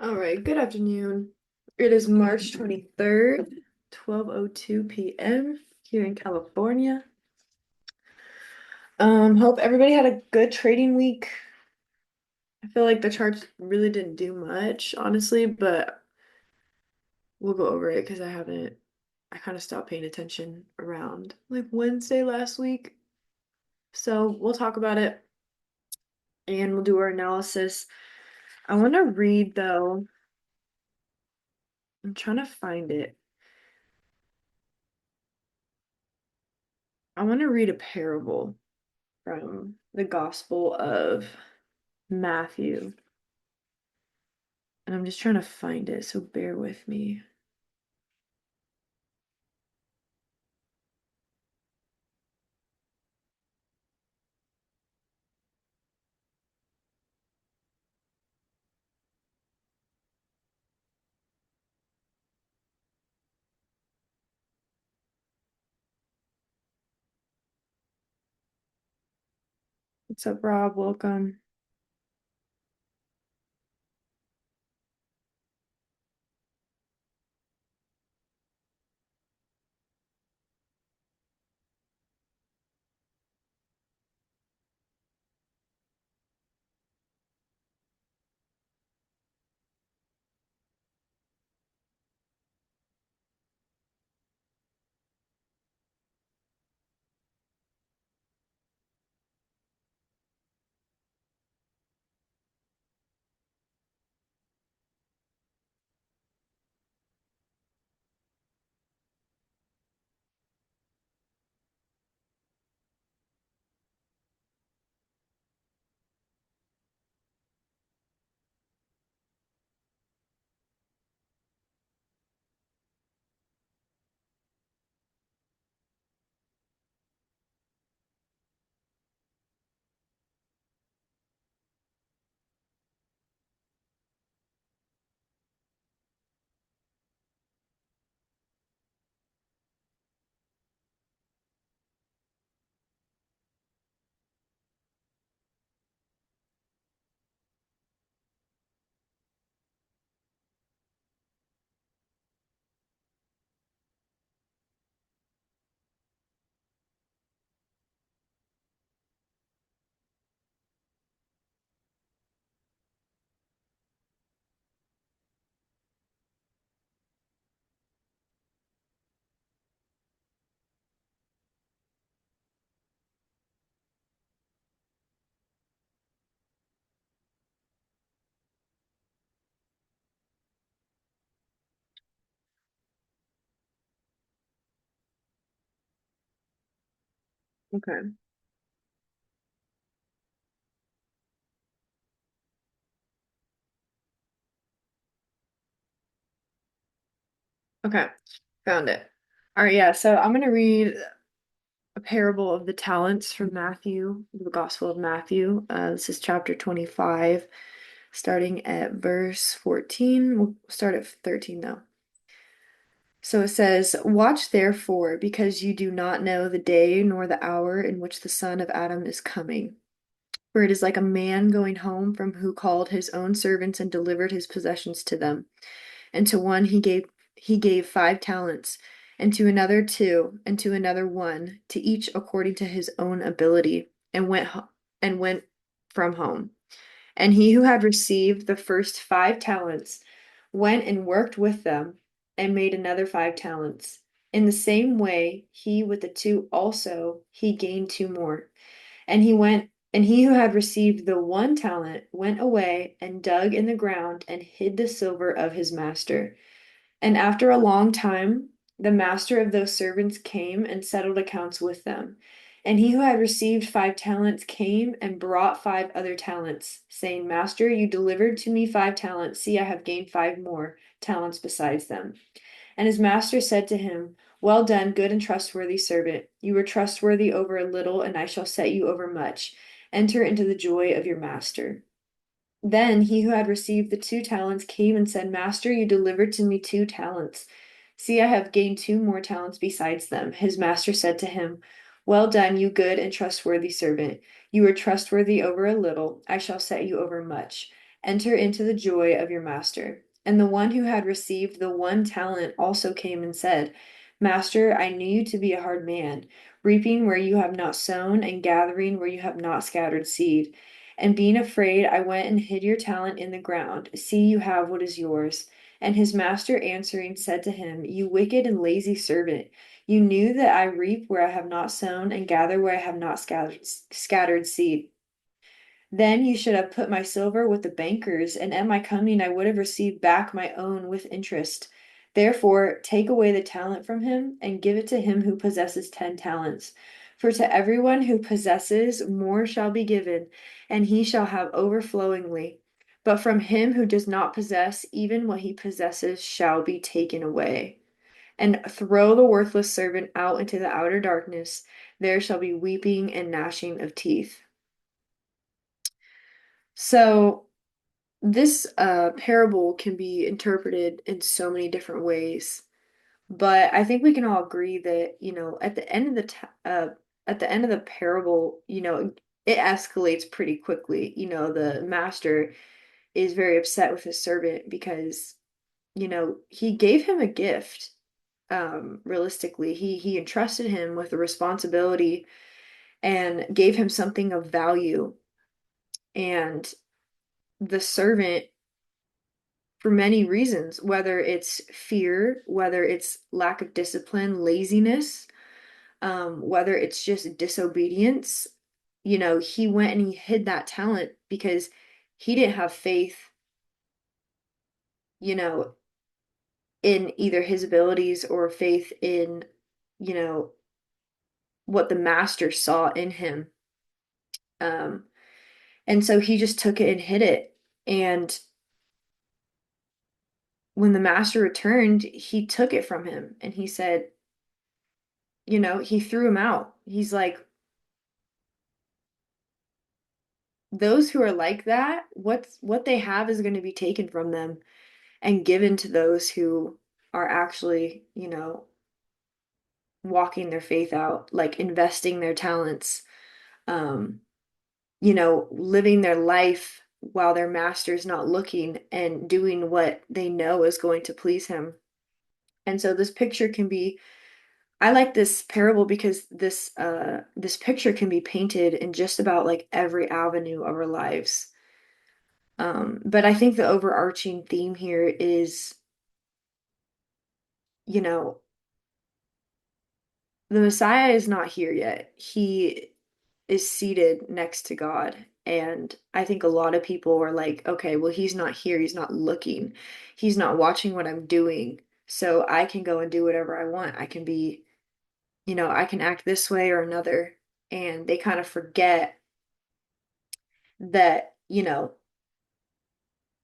All right, good afternoon. It is March 23rd, 12:02 p.m. here in California. Hope everybody had a good trading week. I feel like the charts really didn't do much, honestly, but we'll go over it because I kind of stopped paying attention around like Wednesday last week. So we'll talk about it and we'll do our analysis. I want to read though. I'm trying to find it. I want to read a parable from the Gospel of Matthew. And I'm just trying to find it, so bear with me. What's up, Rob? Welcome. Okay. Okay. Found it. All right, yeah. So I'm gonna read a parable of the talents from Matthew, the Gospel of Matthew. This is chapter 25, starting at verse 14. We'll start at 13 though. So it says, "Watch therefore, because you do not know the day nor the hour in which the Son of Adam is coming. For it is like a man going home from who called his own servants and delivered his possessions to them. And to one he gave 5 talents, and to another 2, and to another 1, to each according to his own ability, and went from home. And he who had received the first 5 talents went and worked with them, and made another 5 talents. In the same way, he with the 2 also he gained 2 more. And he who had received the 1 talent went away and dug in the ground and hid the silver of his master. And after a long time, the master of those servants came and settled accounts with them. And he who had received 5 talents came and brought 5 other talents, saying, Master, you delivered to me 5 talents. See, I have gained 5 more talents besides them. And his master said to him, Well done, good and trustworthy servant. You were trustworthy over a little, and I shall set you over much. Enter into the joy of your master. Then he who had received the 2 talents came and said, Master, you delivered to me 2 talents. See, I have gained 2 more talents besides them. His master said to him, Well done, you good and trustworthy servant. You were trustworthy over a little, I shall set you over much. Enter into the joy of your master. And the one who had received the 1 talent also came and said, Master, I knew you to be a hard man, reaping where you have not sown, and gathering where you have not scattered seed. And being afraid, I went and hid your talent in the ground. See, you have what is yours. And his master answering said to him, You wicked and lazy servant, you knew that I reap where I have not sown, and gather where I have not scattered seed. Then you should have put my silver with the bankers, and at my coming I would have received back my own with interest. Therefore, take away the talent from him, and give it to him who possesses 10 talents. For to everyone who possesses, more shall be given, and he shall have overflowingly. But from him who does not possess, even what he possesses shall be taken away. And throw the worthless servant out into the outer darkness. There shall be weeping and gnashing of teeth. So, this parable can be interpreted in so many different ways, but I think we can all agree that, at the end of at the end of the parable, it escalates pretty quickly. The master is very upset with his servant because, he gave him a gift. Realistically, he entrusted him with a responsibility and gave him something of value, and the servant, for many reasons, whether it's fear, whether it's lack of discipline, laziness, whether it's just disobedience. He went and he hid that talent because he didn't have faith, you know, in either his abilities or faith in, you know, what the master saw in him. Um, and so he just took it and hid it. And when the master returned, he took it from him and he said, he threw him out. He's like, those who are like that, what they have is going to be taken from them and given to those who are actually, walking their faith out, like investing their talents, um, living their life while their master's not looking and doing what they know is going to please him. And so this picture can be I like this parable because this picture can be painted in just about like every avenue of our lives. But I think the overarching theme here is, you know, the Messiah is not here yet. He is seated next to God. And I think a lot of people are like, okay, well, he's not here. He's not looking. He's not watching what I'm doing. So I can go and do whatever I want. I can be, I can act this way or another. And they kind of forget that,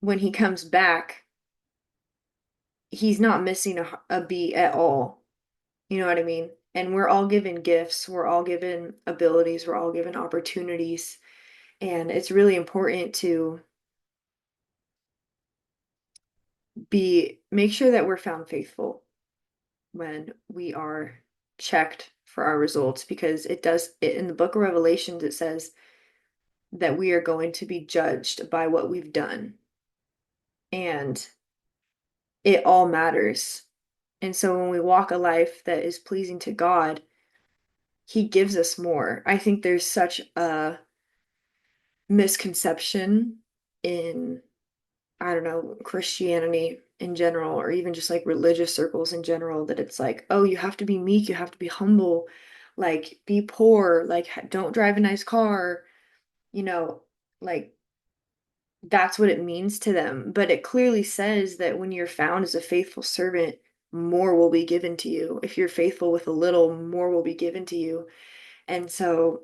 when he comes back, he's not missing a beat at all. You know what I mean? And we're all given gifts, we're all given abilities, we're all given opportunities. And it's really important to make sure that we're found faithful when we are checked for our results, because in the book of Revelations it says that we are going to be judged by what we've done, and it all matters. And so when we walk a life that is pleasing to God, he gives us more. I think there's such a misconception in, I don't know, Christianity in general, or even just like religious circles in general, that it's like, oh, you have to be meek, you have to be humble, like be poor, like don't drive a nice car, you know, like that's what it means to them. But it clearly says that when you're found as a faithful servant, more will be given to you. If you're faithful with a little, more will be given to you. And so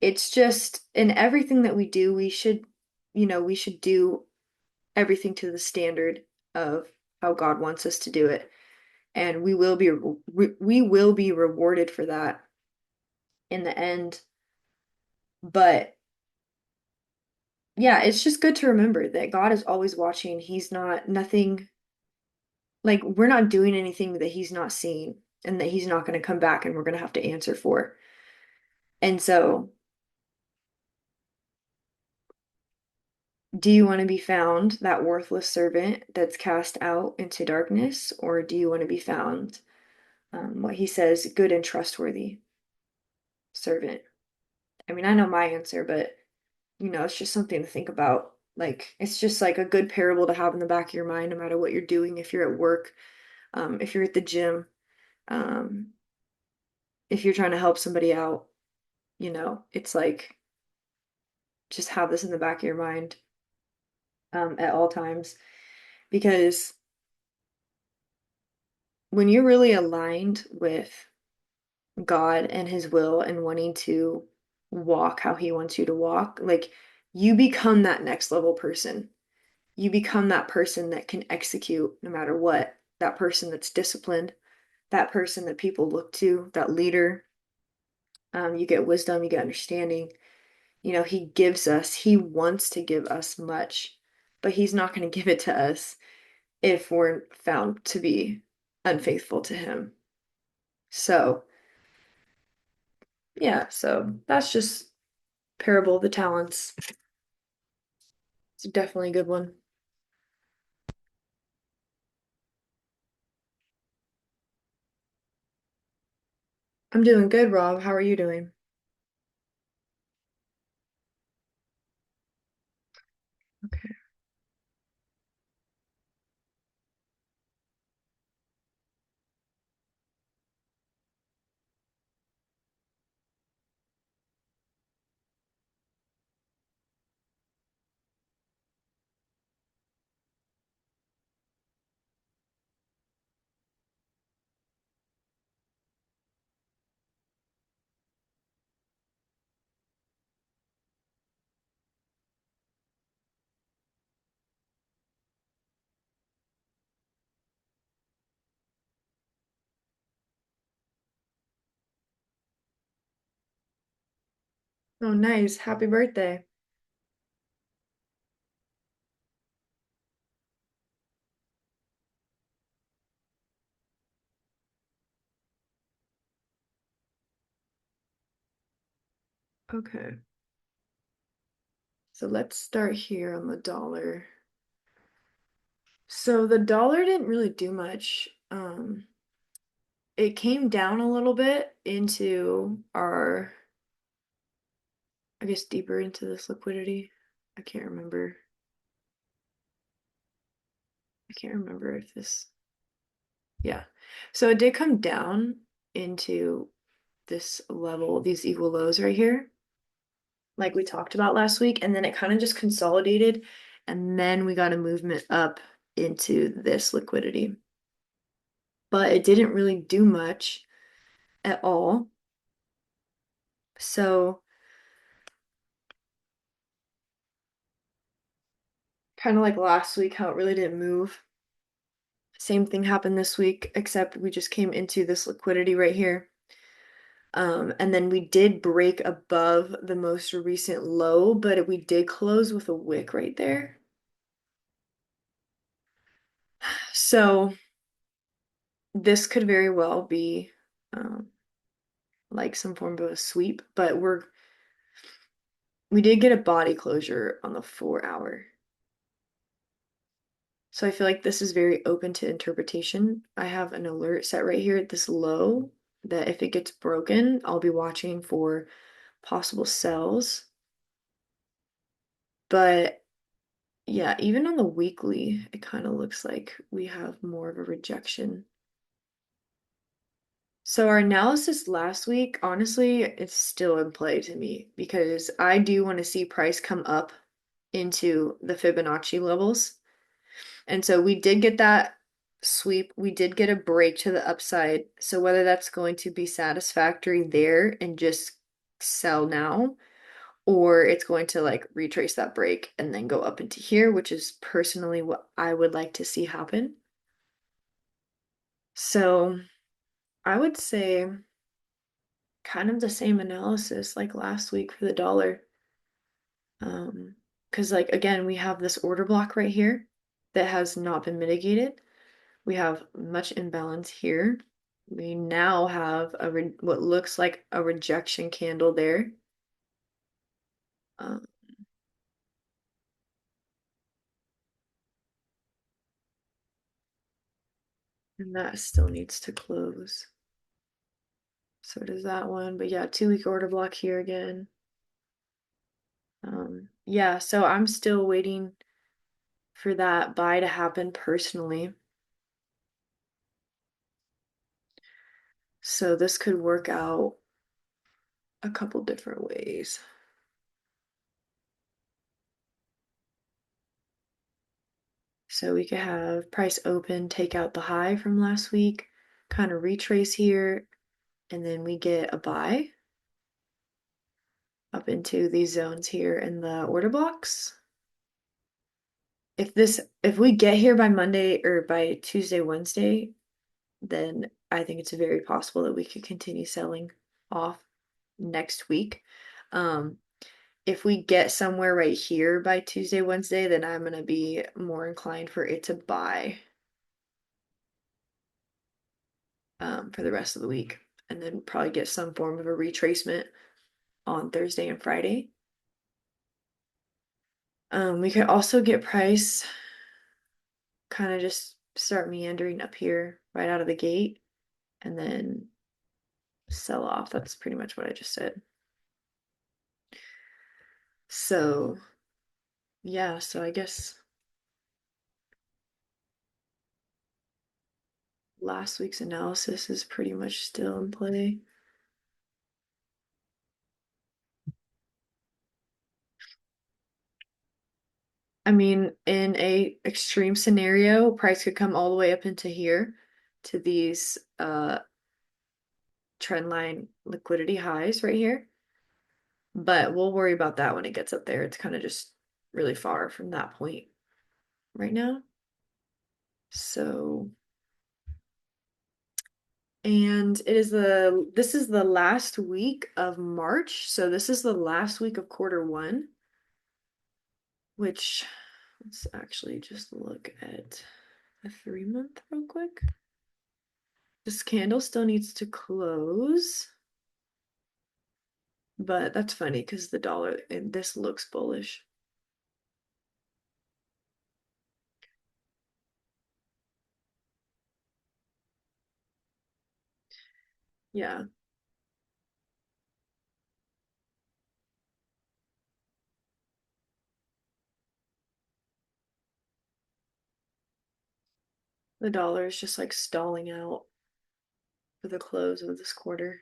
it's just in everything that we do, we should do everything to the standard of how God wants us to do it. And we will be rewarded for that in the end. But yeah, it's just good to remember that God is always watching. He's not nothing like we're not doing anything that he's not seeing and that he's not going to come back and we're going to have to answer for. And so Do you want to be found that worthless servant that's cast out into darkness, or do you want to be found, what he says, good and trustworthy servant? I mean, I know my answer, but it's just something to think about. Like, it's just like a good parable to have in the back of your mind, no matter what you're doing, if you're at work, if you're at the gym, um, if you're trying to help somebody out, it's like just have this in the back of your mind, at all times. Because when you're really aligned with God and his will and wanting to walk how he wants you to walk, like you become that next level person. You become that person that can execute no matter what, that person that's disciplined, that person that people look to, that leader. You get wisdom, you get understanding. He wants to give us much, but he's not going to give it to us if we're found to be unfaithful to him. So, yeah, so that's just Parable of the Talents. It's definitely a good one. I'm doing good, Rob. How are you doing? Okay. Oh, nice. Happy birthday. Okay. So let's start here on the dollar. So the dollar didn't really do much. It came down a little bit into I guess, deeper into this liquidity. I can't remember. I can't remember if yeah. So it did come down into this level, these equal lows right here, like we talked about last week, and then it kind of just consolidated, and then we got a movement up into this liquidity. But it didn't really do much at all. So kind of like last week, how it really didn't move. Same thing happened this week, except we just came into this liquidity right here. And then we did break above the most recent low, but we did close with a wick right there. So this could very well be um, like some form of a sweep, but we did get a body closure on the 4 hour. So I feel like this is very open to interpretation. I have an alert set right here at this low that if it gets broken, I'll be watching for possible sells. But yeah, even on the weekly, it kind of looks like we have more of a rejection. So our analysis last week, honestly, it's still in play to me because I do want to see price come up into the Fibonacci levels. And so we did get that sweep. We did get a break to the upside. So whether that's going to be satisfactory there and just sell now, or it's going to like retrace that break and then go up into here, which is personally what I would like to see happen. So I would say kind of the same analysis like last week for the dollar. Because like again, we have this order block right here that has not been mitigated. We have much imbalance here. We now have what looks like a rejection candle there. Um, And that still needs to close. So does that one. But yeah, 2 week order block here again. Yeah, so I'm still waiting for that buy to happen personally. So this could work out a couple different ways. So we could have price open, take out the high from last week, kind of retrace here, and then we get a buy up into these zones here in the order blocks. If we get here by Monday or by Tuesday, Wednesday, then I think it's very possible that we could continue selling off next week. Um, if we get somewhere right here by Tuesday, Wednesday, then I'm gonna be more inclined for it to buy for the rest of the week, and then probably get some form of a retracement on Thursday and Friday. We could also get price kind of just start meandering up here right out of the gate and then sell off. That's pretty much what I just said. So, yeah, so I guess last week's analysis is pretty much still in play. I mean, in a extreme scenario, price could come all the way up into here to these trend line liquidity highs right here. But we'll worry about that when it gets up there. It's kind of just really far from that point right now. So, and this is the last week of March. So this is the last week of quarter one, which let's actually just look at a 3 month real quick. This candle still needs to close, but that's funny because the dollar and this looks bullish. Yeah, the dollar is just like stalling out for the close of this quarter.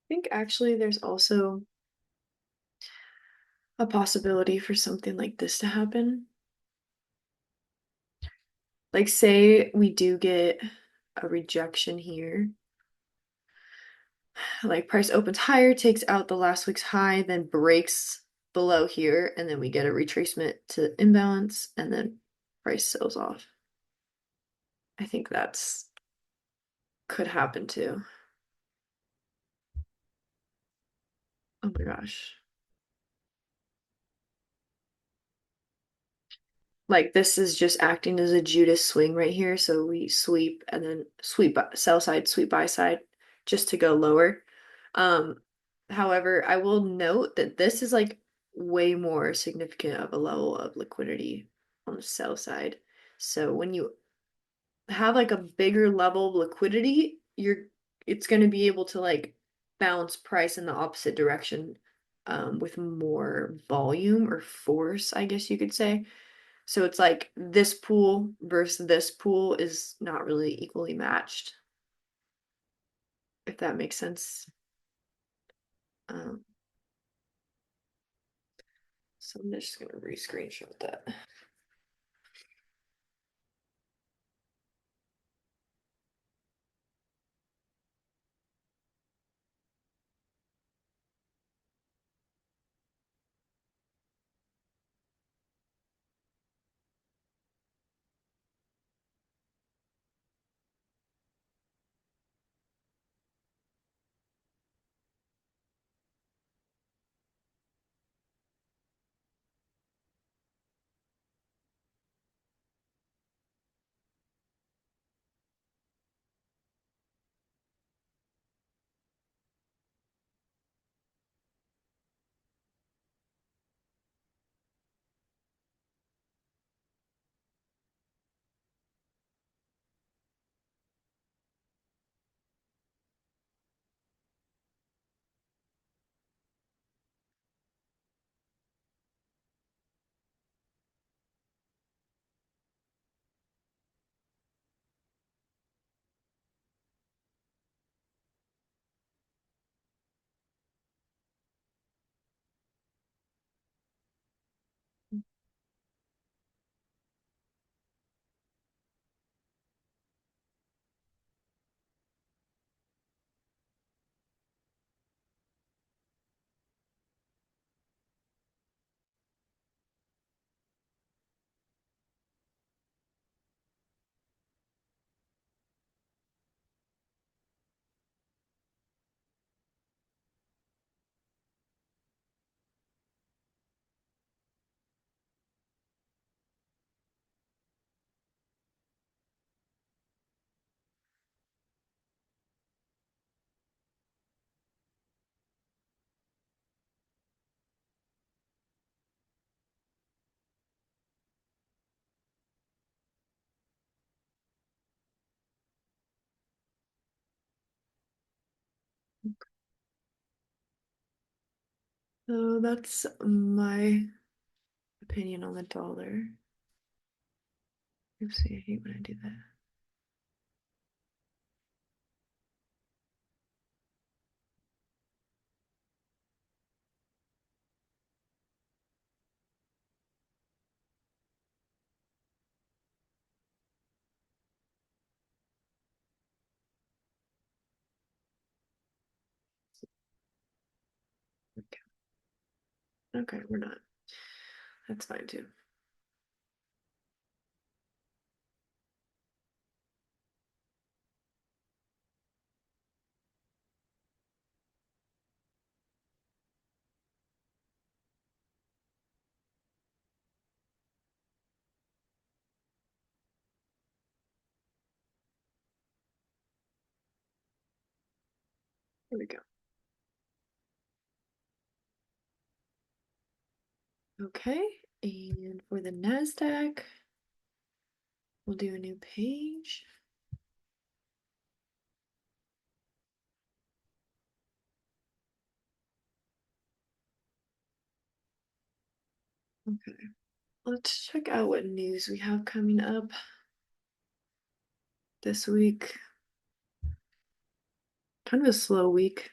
think actually there's also a possibility for something like this to happen. Like, say we do get a rejection here, like price opens higher, takes out the last week's high, then breaks below here, and then we get a retracement to imbalance, and then price sells off. I think that's could happen too. Oh my gosh. Like this is just acting as a Judas swing right here. So we sweep and then sweep sell side, sweep buy side just to go lower. Um, However, I will note that this is like way more significant of a level of liquidity on the sell side. So when you have like a bigger level of liquidity, it's going to be able to like bounce price in the opposite direction with more volume or force, I guess you could say. So it's like this pool versus this pool is not really equally matched, if that makes sense. Um, so I'm just gonna re-screenshot that. So that's my opinion on the dollar. Oopsie, I hate when I do that. Okay, okay, we're not. That's fine too. Here we go. Okay, and for the NASDAQ, we'll do a new page. Okay, let's check out what news we have coming up this week. Kind of a slow week.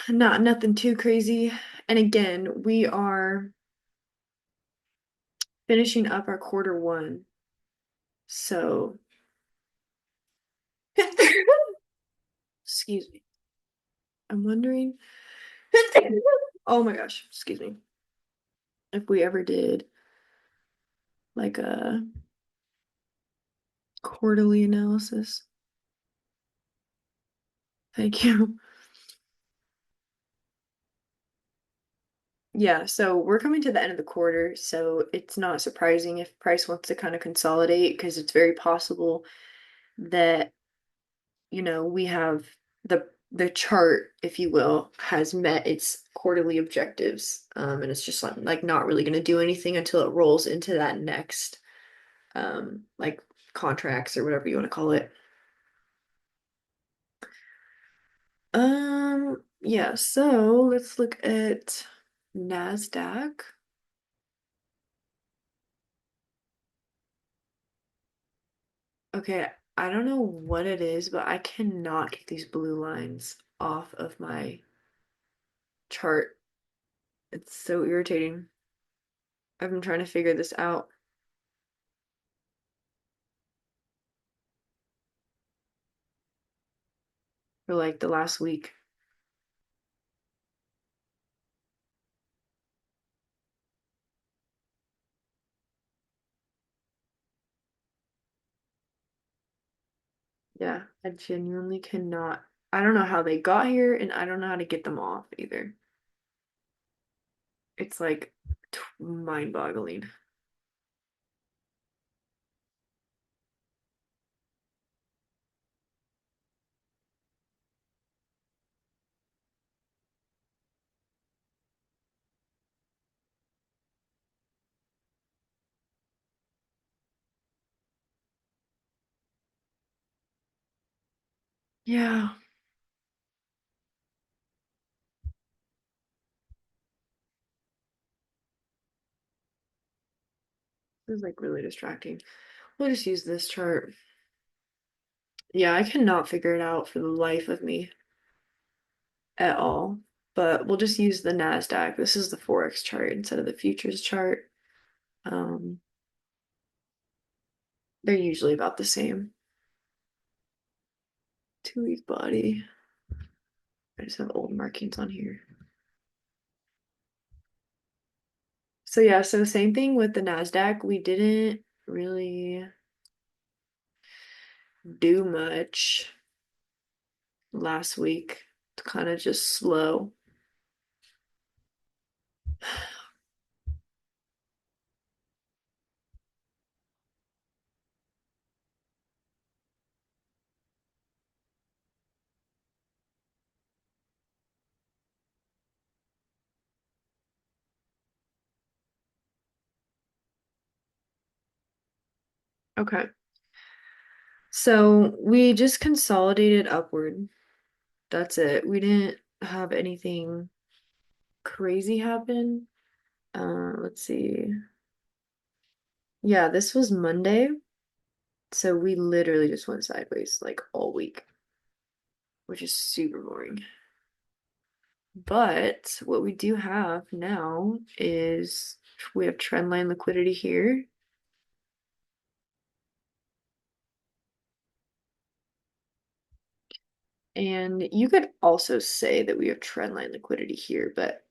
Not nothing too crazy. And again, we are finishing up our quarter one. So, excuse me. I'm wondering, oh my gosh, excuse me, if we ever did like a quarterly analysis. Thank you. Yeah, so we're coming to the end of the quarter, so it's not surprising if price wants to kind of consolidate because it's very possible that, we have the chart, if you will, has met its quarterly objectives. And it's just like not really going to do anything until it rolls into that next like contracts or whatever you want to call it. Yeah, so let's look at NASDAQ. Okay, I don't know what it is, but I cannot get these blue lines off of my chart. It's so irritating. I've been trying to figure this out for like the last week. Yeah, I genuinely cannot. I don't know how they got here, and I don't know how to get them off either. It's like mind-boggling. Yeah, this is like really distracting. We'll just use this chart. Yeah, I cannot figure it out for the life of me at all. But we'll just use the NASDAQ. This is the Forex chart instead of the futures chart. Um, they're usually about the same. 2 week body. I just have old markings on here. So yeah, so same thing with the NASDAQ. We didn't really do much last week. It's kind of just slow. Okay. So we just consolidated upward. That's it. We didn't have anything crazy happen. Let's see. Yeah, this was Monday. So we literally just went sideways like all week, which is super boring. But what we do have now is we have trend line liquidity here. And you could also say that we have trend line liquidity here, but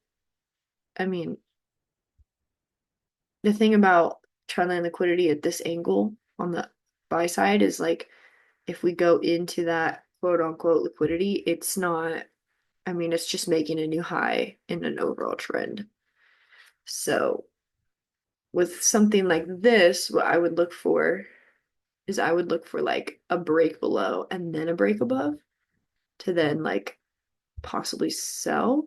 I mean, the thing about trend line liquidity at this angle on the buy side is like if we go into that quote unquote liquidity, it's not, I mean, it's just making a new high in an overall trend. So with something like this, what I would look for is I would look for like a break below and then a break above to then like possibly sell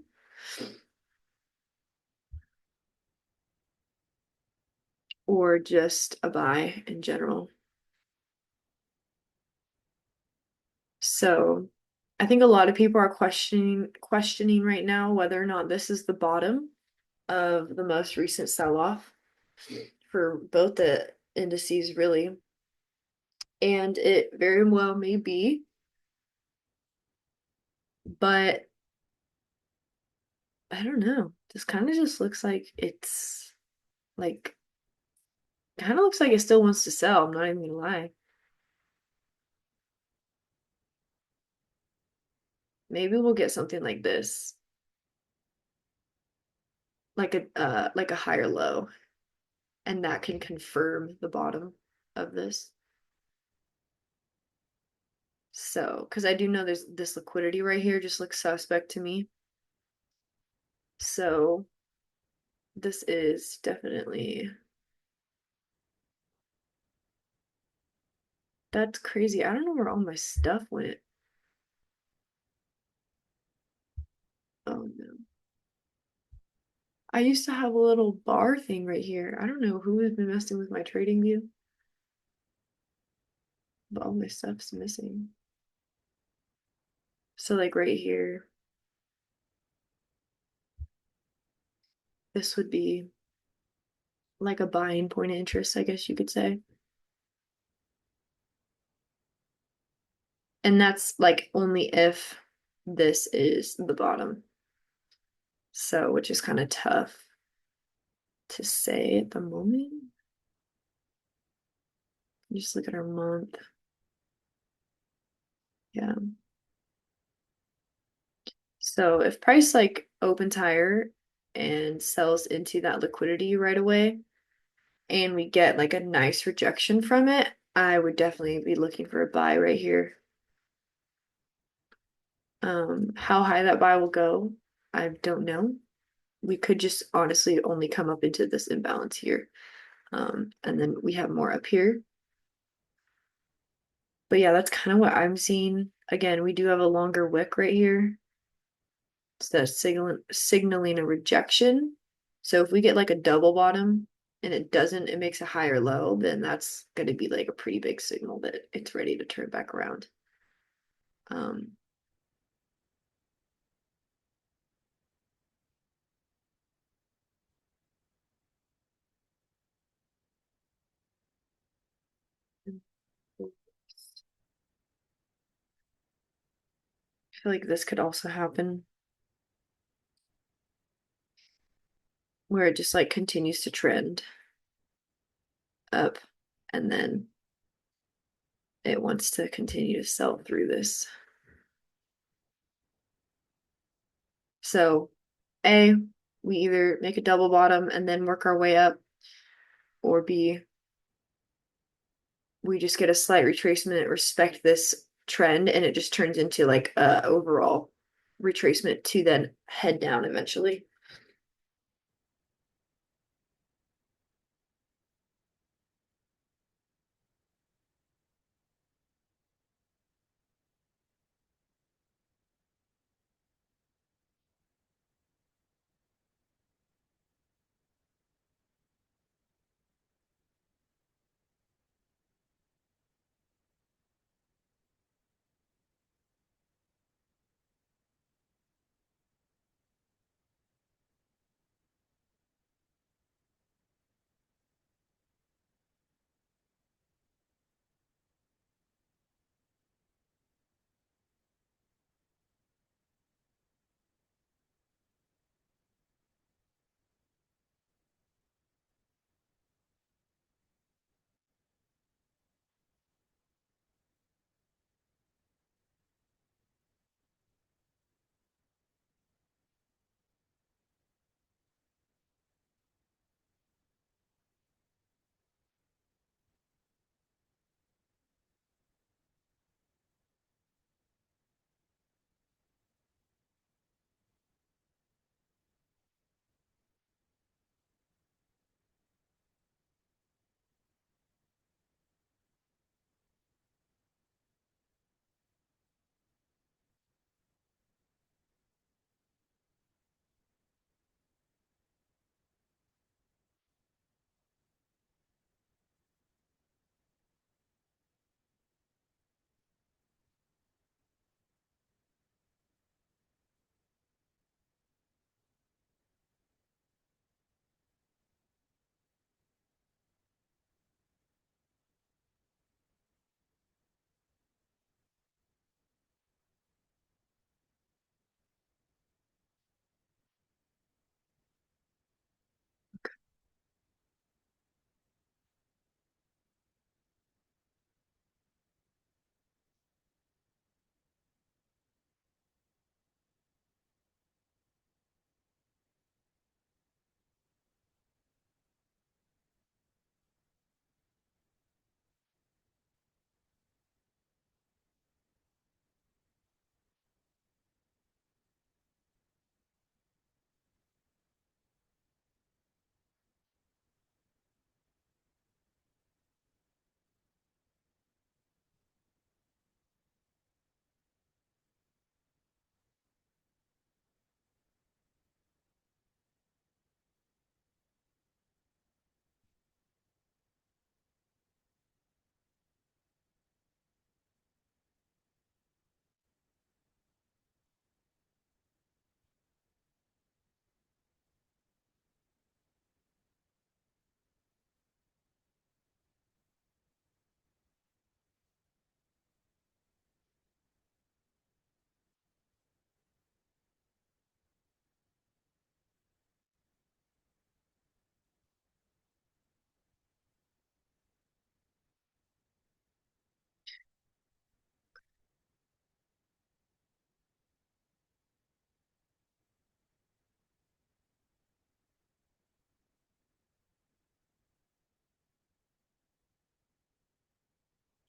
or just a buy in general. So I think a lot of people are questioning right now whether or not this is the bottom of the most recent sell-off for both the indices really. And it very well may be, but I don't know. This kind of just looks like it's like kind of looks like it still wants to sell. I'm not even gonna lie. Maybe we'll get something like this, like a higher low, and that can confirm the bottom of this. So, because I do know there's this liquidity right here just looks suspect to me. So, this is definitely that's crazy. I don't know where all my stuff went. Oh no. I used to have a little bar thing right here. I don't know who has been messing with my trading view, but all my stuff's missing. So like right here, this would be like a buying point of interest, I guess you could say. And that's like only if this is the bottom. So, which is kind of tough to say at the moment. Just look at our month. Yeah. So if price like opens higher and sells into that liquidity right away, and we get like a nice rejection from it, I would definitely be looking for a buy right here. How high that buy will go, I don't know. We could just honestly only come up into this imbalance here. And then we have more up here. But yeah, that's kind of what I'm seeing. Again, we do have a longer wick right here. So that's signaling a rejection. So if we get like a double bottom and it doesn't, it makes a higher low, then that's going to be like a pretty big signal that it's ready to turn back around. Um, I feel like this could also happen where it just like continues to trend up and then it wants to continue to sell through this. So, A, we either make a double bottom and then work our way up, or B, we just get a slight retracement, respect this trend, and it just turns into like a overall retracement to then head down eventually.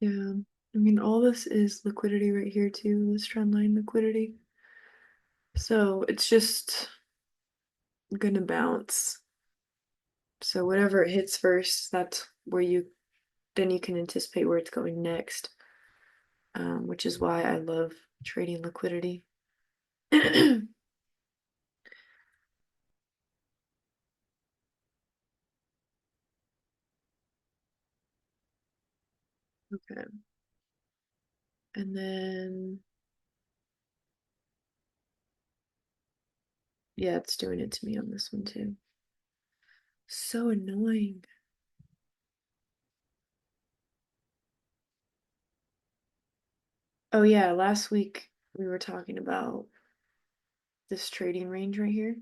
Yeah. I mean, all this is liquidity right here too, this trend line liquidity. So it's just gonna bounce. So whatever it hits first, that's where then you can anticipate where it's going next, which is why I love trading liquidity. Okay. And then, yeah, it's doing it to me on this one too. So annoying. Oh, yeah, last week we were talking about this trading range right here.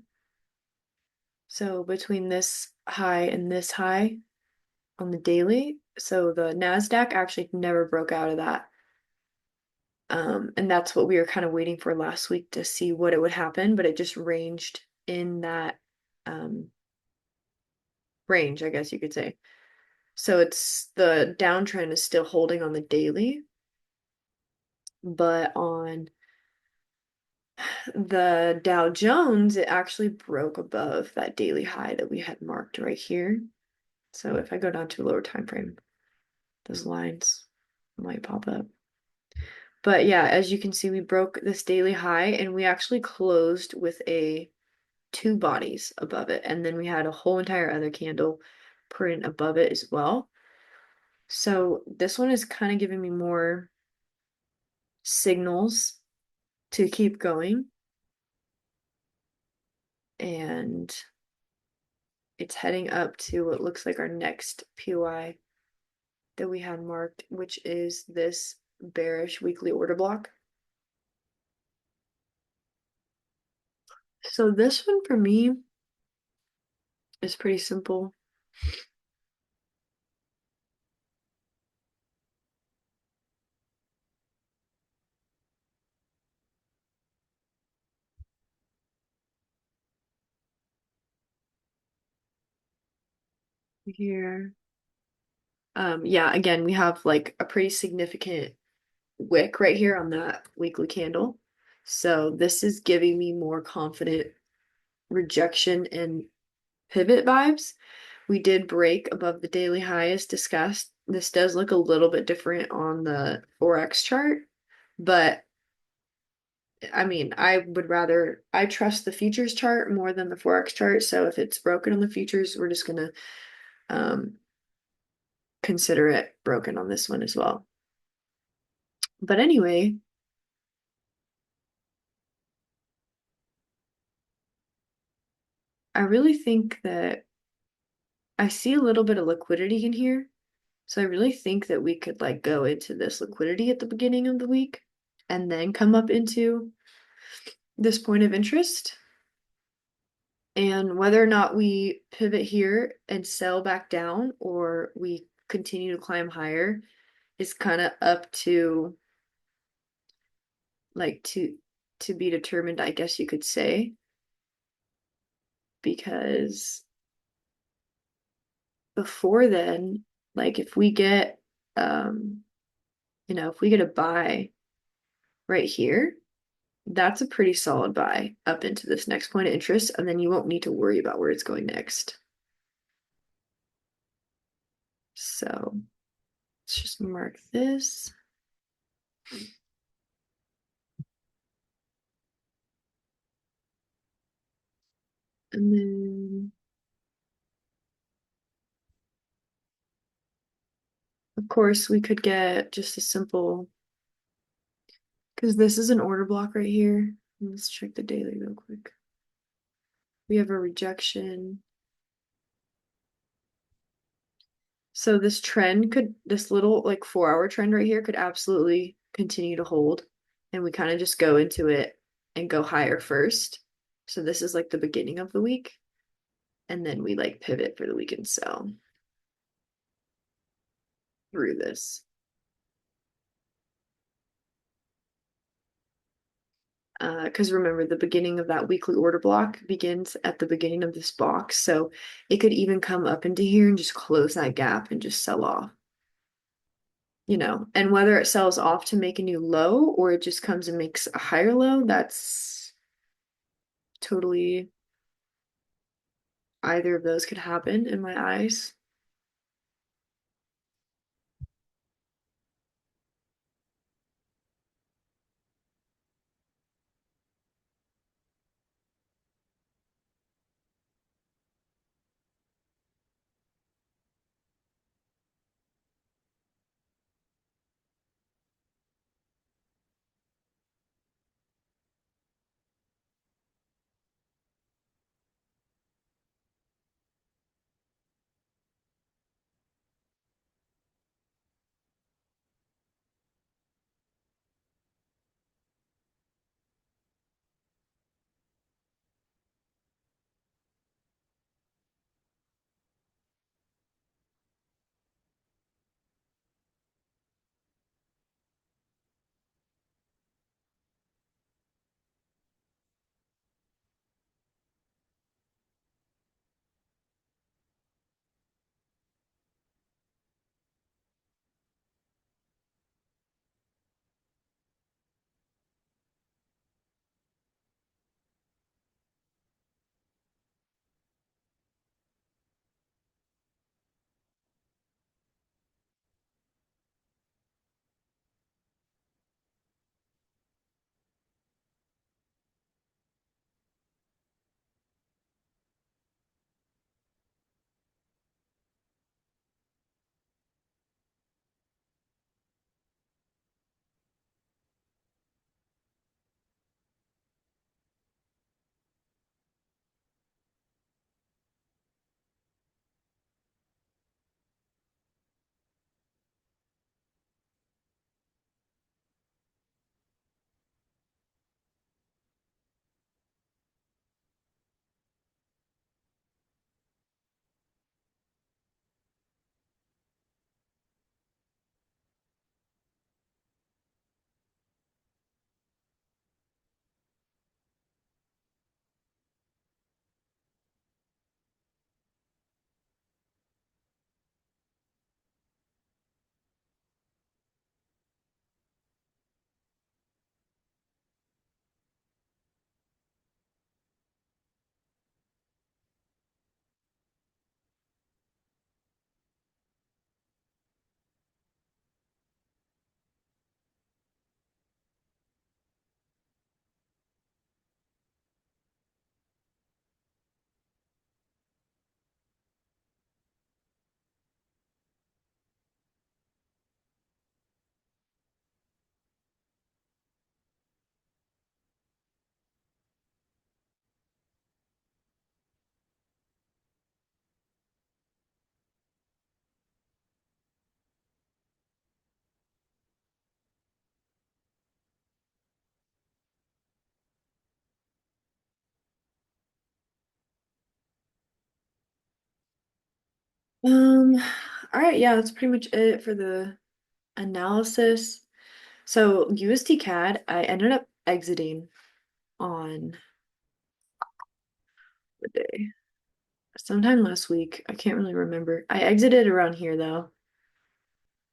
So between this high and this high on the daily, so the NASDAQ actually never broke out of that. And that's what we were kind of waiting for last week to see what it would happen, but it just ranged in that um, range, I guess you could say. So it's the downtrend is still holding on the daily, but on the Dow Jones, it actually broke above that daily high that we had marked right here. So if I go down to a lower time frame, those lines might pop up. But yeah, as you can see, we broke this daily high and we actually closed with a two bodies above it. And then we had a whole entire other candle print above it as well. So this one is kind of giving me more signals to keep going. And it's heading up to what looks like our next POI that we had marked, which is this bearish weekly order block. So this one for me is pretty simple. Here. Yeah, again, we have like a pretty significant wick right here on that weekly candle. So this is giving me more confident rejection and pivot vibes. We did break above the daily high as discussed. This does look a little bit different on the Forex chart, but I mean, I trust the futures chart more than the Forex chart. So if it's broken on the futures, we're just gonna um, consider it broken on this one as well. But anyway, I really think that I see a little bit of liquidity in here. So I really think that we could like go into this liquidity at the beginning of the week and then come up into this point of interest. And whether or not we pivot here and sell back down or we continue to climb higher is kind of up to like to be determined, I guess you could say, because before then, like if we get if we get a buy right here, that's a pretty solid buy up into this next point of interest, and then you won't need to worry about where it's going next. So let's just mark this. And then, of course, we could get just a simple, because this is an order block right here. Let's check the daily real quick. We have a rejection. So this little like 4 hour trend right here could absolutely continue to hold. And we kind of just go into it and go higher first. So this is like the beginning of the week. And then we like pivot for the week and sell through this. Because remember, the beginning of that weekly order block begins at the beginning of this box. So it could even come up into here and just close that gap and just sell off. and whether it sells off to make a new low or it just comes and makes a higher low, that's totally either of those could happen in my eyes. Um, all right, yeah, that's pretty much it for the analysis. So USD CAD, I ended up exiting on the day. Sometime last week. I can't really remember. I exited around here though.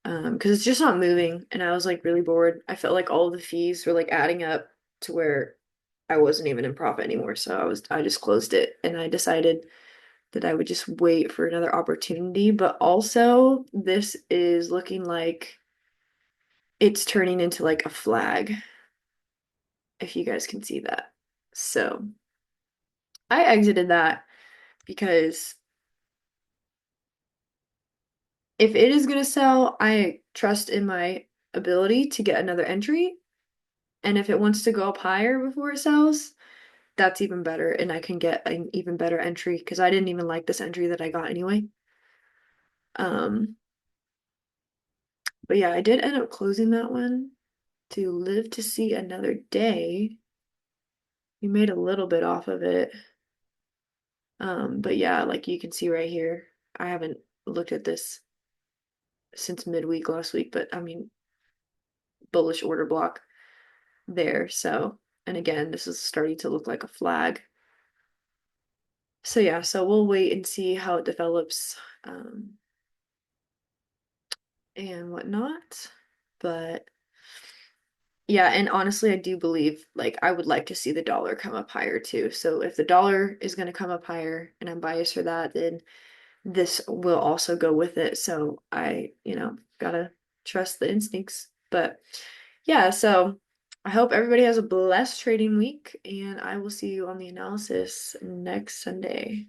Because it's just not moving and I was like really bored. I felt like all of the fees were like adding up to where I wasn't even in profit anymore. So I just closed it and I decided that I would just wait for another opportunity. But also this is looking like it's turning into like a flag, if you guys can see that. So I exited that because if it is gonna sell, I trust in my ability to get another entry. And if it wants to go up higher before it sells, that's even better. And I can get an even better entry because I didn't even like this entry that I got anyway. Um, but yeah, I did end up closing that one to live to see another day. We made a little bit off of it. But yeah, like you can see right here, I haven't looked at this since midweek last week, but I mean, bullish order block there. So, and again, this is starting to look like a flag. So yeah, so we'll wait and see how it develops. and whatnot. But yeah, and honestly, I do believe like I would like to see the dollar come up higher too. So if the dollar is going to come up higher and I'm biased for that, then this will also go with it. So I gotta trust the instincts. But yeah, so I hope everybody has a blessed trading week, and I will see you on the analysis next Sunday.